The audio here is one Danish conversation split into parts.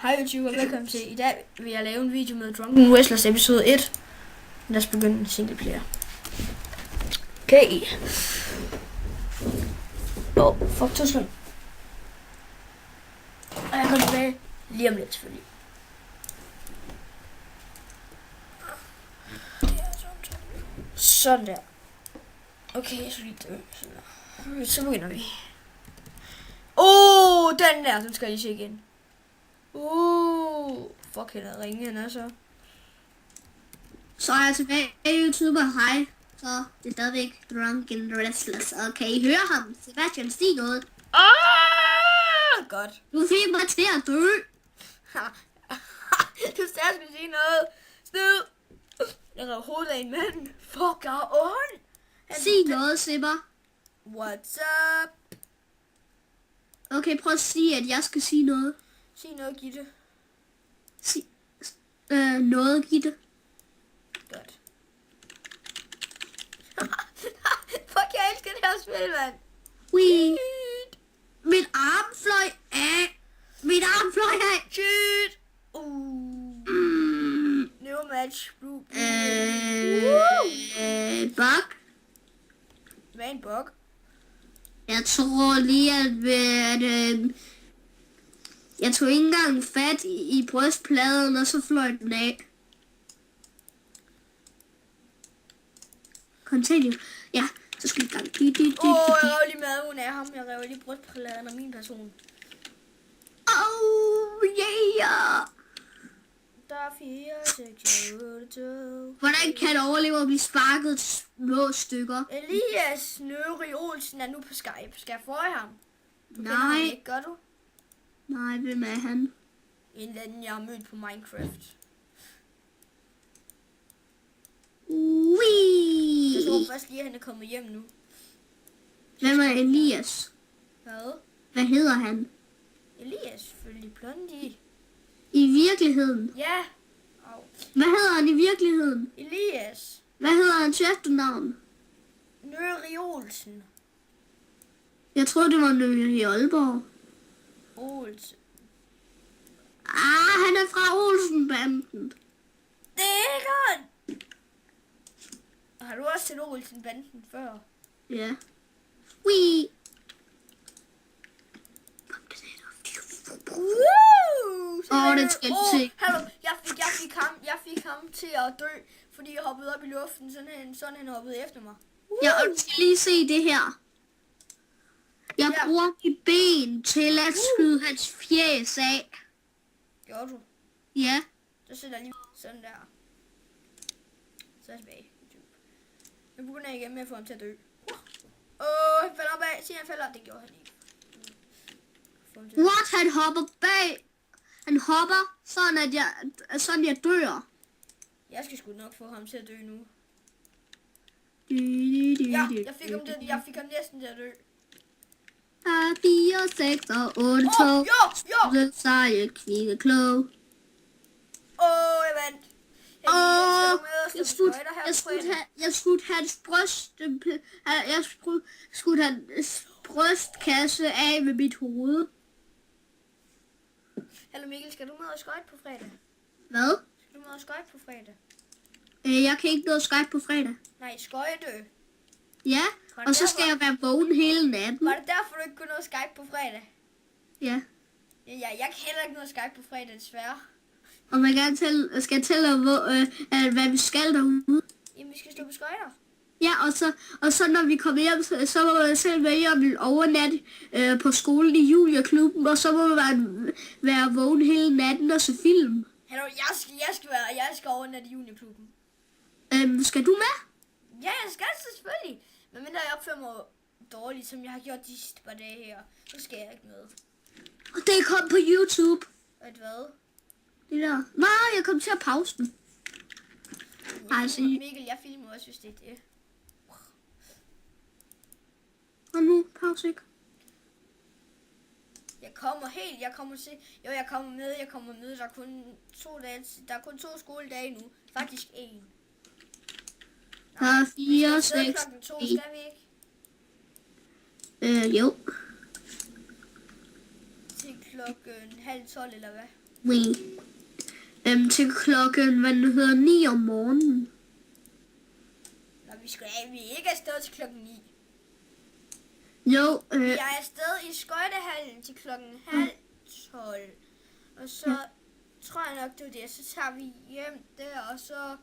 Hej YouTube og velkommen til. I dag vil jeg lave en video med Drunken Wrestlers episode 1. Lad os begynde single player. Okay. Fuck Tyskland. Og jeg kommer tilbage lige om lidt selvfølgelig. Sådan der. Okay, så lige dø. Sådan der. Så begynder vi. Den der, den skal jeg lige se igen. Fuck, han er ringe, han er så. Så er jeg tilbage i YouTuber. Hej. Så det er stadigvæk Drunken Wrestlers. Og kan I høre ham? Sebastian, sig noget. Godt. Du fik mig til at dø. Du skal sige noget. Snyd. Jeg rev hovedet af en mand. Fuck, jeg har ondt. Sig noget, Sipper. What's up? Okay, prøv at sige, at jeg skal sige noget. Sig noget, Gitte. Sig noget, Gitte. Godt. Fuck, jeg elsker det her spil, mand. Wee. Mit arm fløj af. Mit arm fløj af. Shit. New match. Bug. Hvad er en bug? Jeg tror lige, at jeg tog ikke engang fat i brystpladen, og så fløj den af. Continue. Ja, så skal vi i gang. Jeg rev lige maden af ham. Jeg rev lige brystpladen af min person. Oh, yeah! Der er 4, 6, 8, 2. Hvordan kan det overleve at blive sparket til små stykker? Elias Nøri Olsen er nu på Skype. Skal jeg få ham? Du kender Nej. ham ikke, gør du? Nej, hvem er han? En eller anden, jeg har mødt på Minecraft. Jeg tror Wee! først lige, at han er kommet hjem nu. Hvem er Elias? Hvad? Hvad hedder han? Elias, selvfølgelig Blondie. I virkeligheden? Ja. Au. Hvad hedder han i virkeligheden? Elias Hvad hedder han til efternavn? Nøri Olsen. Jeg tror det var Nøje i Aalborg. Olsen. Han er fra Olsen-banden. Det er godt. Har du også set Olsen-banden før? Ja. Wee! Det skal jeg se. Hallo, jeg fik ham til at dø, fordi jeg hoppede op i luften, sådan han hoppede efter mig. Ja, og du skal lige se det her. Jeg bruger mit ben til at skyde hans fjæs af. Gjorde du? Ja. Så sætter jeg lige sådan der. Så er jeg tilbage. Nu begynder jeg igen med at få ham til at dø. Han falder op af. Sig han falder op. Det gjorde han ikke. What? Han hopper bag. Han hopper, sådan jeg dør. Jeg skal sgu nok få ham til at dø nu. Ja, Jeg fik ham næsten til at dø. 4, 6 og 8 tog. Det seje, kvikke, klog. Jeg vandt. Jeg skulle hans brystkasse af med mit hoved. Hallo Mikkel, skal du med og skøjte på fredag? Hvad? Skal du med og skøjte på fredag? Jeg kan ikke nå at Skype på fredag. Nej, skøjte. Ja, og så skal jeg være vågen hele natten. Var det derfor, du ikke kunne nå at Skype på fredag? Ja. Ja, jeg kan heller ikke nå at Skype på fredag, desværre. Og man skal tælle, hvad vi skal derude. Jamen, vi skal stå på skøjter. Ja, og så når vi kommer hjem, så må man selv vælge om vi overnatte på skolen i Julia-klubben, og så må man være vågen hele natten og se film. Hallo, jeg skal overnatte i Julia-klubben. Skal du med? Ja, jeg skal selvfølgelig. Men mindre jeg opfører mig dårligt, som jeg har gjort de sidste par dage her, så skal jeg ikke med. Og det kom på YouTube. Hvad? Det der. Nej, jeg kom til at pause den. Mikkel, jeg filmer også, hvis det er det. Og nu, pause ikke. Jeg kommer med. Der er kun 2 dage, der er kun 2 skoledage nu. Faktisk 1. Der er 4, 6, 1. Skal vi ikke? Jo. Til klokken 11:30 eller hvad? Oui. Til klokken, hvad det hedder, 9 om morgenen. Nå, vi er ikke afsted til klokken 9. Jo, Jeg er afsted i skøjtehallen til klokken halv 12. Og så tror jeg nok, det er det. Så tager vi hjem der, og så...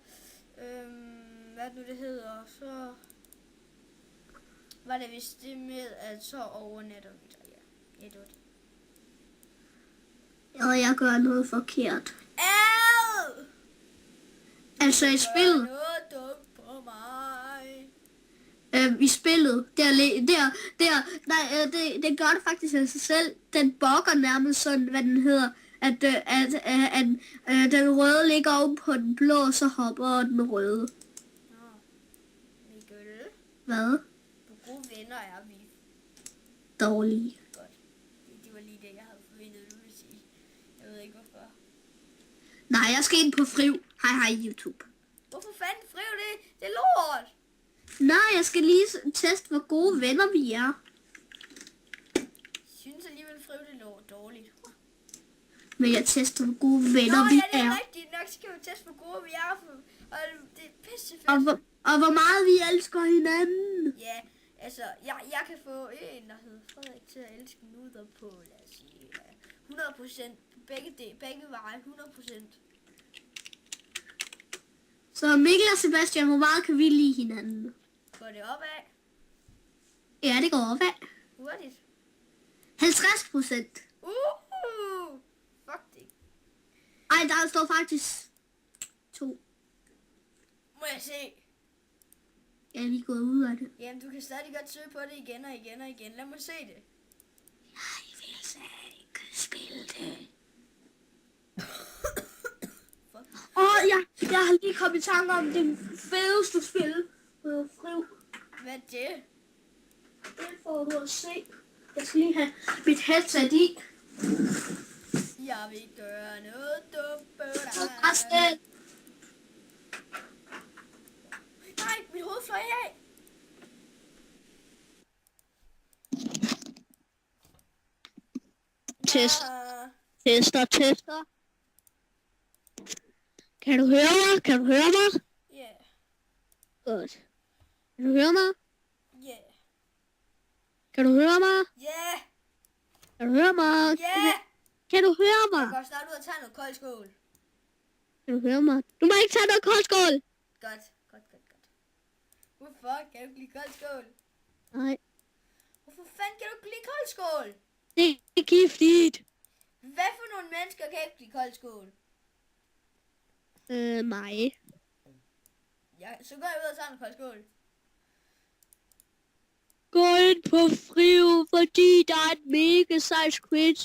hvad nu det hedder, så... Var det vist det med, at så overnatter vi der, ja. Ja, det var det. og jeg gør noget forkert. Ad! Altså i spillet, Noget dumt på mig. i spillet, det gør det faktisk af sig selv. Den bugger nærmest sådan, hvad den hedder, at den røde ligger oven på den blå, og så hopper den røde. Nå, Mikkel. Hvad? Hvor gode venner er vi. Dårlige. Godt. Det var lige det, jeg havde forventet, du ville sige. Jeg ved ikke hvorfor. Nej, jeg skal ind på Friv. Hej YouTube. Hvorfor fanden friv det? Det er lort. Nej, jeg skal lige teste, hvor gode venner vi er. Jeg synes alligevel friv det lort dårligt. Men jeg tester, hvor gode venner Nå, vi ja, det er. er rigtigt. Nok skal vi teste, hvor gode vi er. Og det er pissefedt. Og hvor meget vi elsker hinanden. Ja, altså, jeg kan få en, der hedder Frederik, til at elske nuder på, lad os sige, 100%. Begge veje, 100%. Så Mikkel og Sebastian, hvor meget kan vi lide hinanden? Går det opad? Ja, det går opad. Hurtigt. 50%. Fuck det. Ej, der står faktisk 2. Må jeg se? Jeg er lige gået ud af det. Jamen, du kan stadig godt søge på det igen og igen og igen. Lad mig se det. Jeg vil så ikke spille det. Jeg har lige kommet i tanke om det fedeste spil. Friv. Hvad er det? Det får du at se. Jeg skal lige have mit headset i. Jeg vil gøre noget dumt på dig. Resten. Nej, mit hoved fløj af. Test. Ja. Tester. Kan du høre mig? Ja. Godt. Kan du høre mig? Ja. Kan du høre mig? Ja. Kan du høre mig? Ja. Kan du høre Jeg mig? går snart ud og tage noget kold skål. Kan du høre mig? Du må ikke tage noget koldskål. Godt. Hvorfor kan du ikke lide kold skål? Nej, Hvorfor fanden kan du ikke lide kold skål? det er giftigt. Hvad for nogle mennesker kan ikke lide kold skål? Mig. Ja, så går jeg ud og tager en kold skål. Gå ind på Friv, fordi der er et mega sejt quiz.